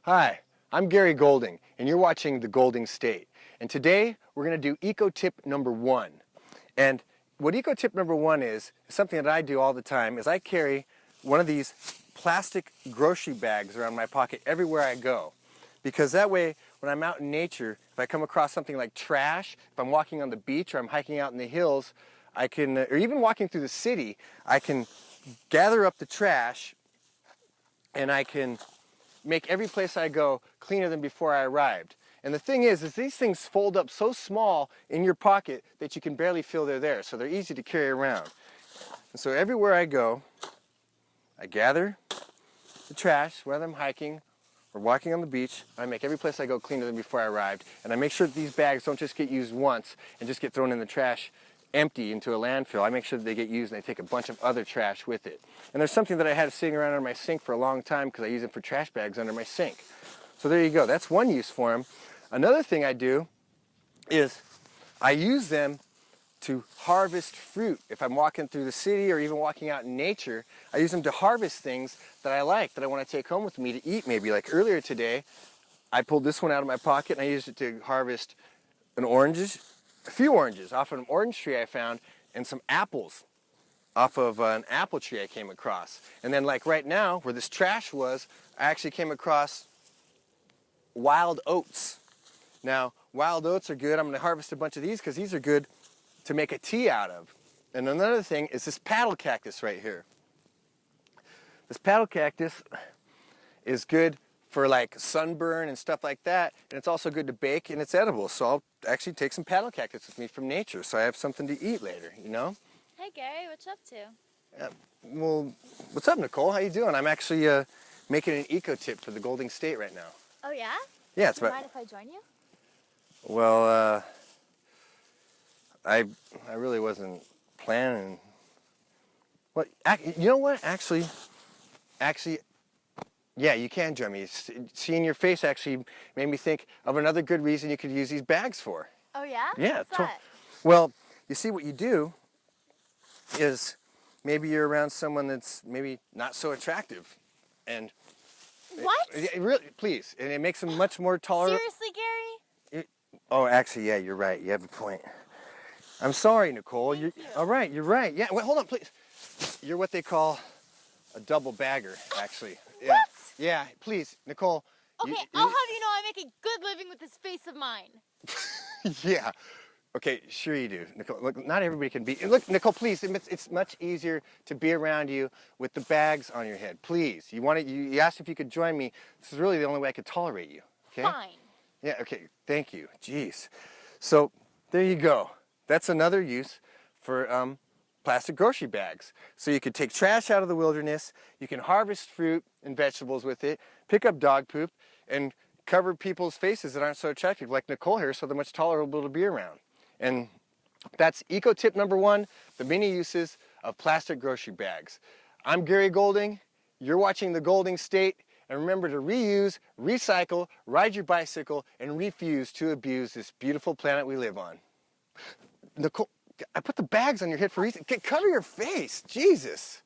Hi, I'm Gary Golding, and you're watching The Golding State. And today, we're going to do eco tip number 1. And what eco tip number 1 is something that I do all the time, is I carry one of these plastic grocery bags around my pocket everywhere I go. Because that way, when I'm out in nature, if I come across something like trash, if I'm walking on the beach or I'm hiking out in the hills, I can, or even walking through the city, I can gather up the trash and I can make every place I go cleaner than before I arrived. And the thing is these things fold up so small in your pocket that you can barely feel they're there, so they're easy to carry around. And so everywhere I go, I gather the trash, whether I'm hiking or walking on the beach. I make every place I go cleaner than before I arrived, and I make sure that these bags don't just get used once and just get thrown in the trash empty into a landfill. I make sure that they get used and they take a bunch of other trash with it. And there's something that I had sitting around under my sink for a long time because I use it for trash bags under my sink. So there you go. That's one use for them. Another thing I do is I use them to harvest fruit. If I'm walking through the city or even walking out in nature, I use them to harvest things that I like, that I want to take home with me to eat maybe. Like earlier today, I pulled this one out of my pocket and I used it to harvest a few oranges off of an orange tree I found, and some apples off of an apple tree I came across. And then like right now, where this trash was, I actually came across wild oats. Now, wild oats are good. I'm going to harvest a bunch of these because these are good to make a tea out of. And another thing is this paddle cactus right here. This paddle cactus is good for like sunburn and stuff like that, and it's also good to bake, and it's edible. So I'll actually take some paddle cactus with me from nature so I have something to eat later, you know? Hey Gary, what you up to? Well, what's up, Nicole? How you doing? I'm actually making an eco tip for the Golding State right now. Oh yeah? Yeah, it's Do you about. mind if I join you? Well, I really wasn't planning. Well, you know what? Actually, yeah, you can join me. Seeing your face actually made me think of another good reason you could use these bags for. Oh yeah? Yeah. What's that? Well, you see, what you do is maybe you're around someone that's maybe not so attractive, and What? really, please, and it makes them much more tolerable. Seriously, Gary? Oh, actually, yeah, you're right. You have a point. I'm sorry, Nicole. Thank you. All right. You're right. Yeah. Wait, hold on, please. You're what they call a double bagger, actually. Yeah. What? Yeah. Please, Nicole. Okay, I'll have you know I make a good living with this face of mine. Yeah. Okay, sure you do, Nicole. Look, not everybody can be. Look, Nicole, please. It's much easier to be around you with the bags on your head. Please. You asked if you could join me. This is really the only way I could tolerate you. Okay? Fine. Yeah. Okay. Thank you. Jeez. So there you go. That's another use for plastic grocery bags. So you could take trash out of the wilderness. You can harvest fruit and vegetables with it. Pick up dog poop and cover people's faces that aren't so attractive, like Nicole here, so they're much tolerable to be around. And that's eco tip number 1, the many uses of plastic grocery bags. I'm Gary Golding. You're watching The Golding State. And remember to reuse, recycle, ride your bicycle, and refuse to abuse this beautiful planet we live on. Nicole, I put the bags on your head for a reason. Cover your face. Jesus.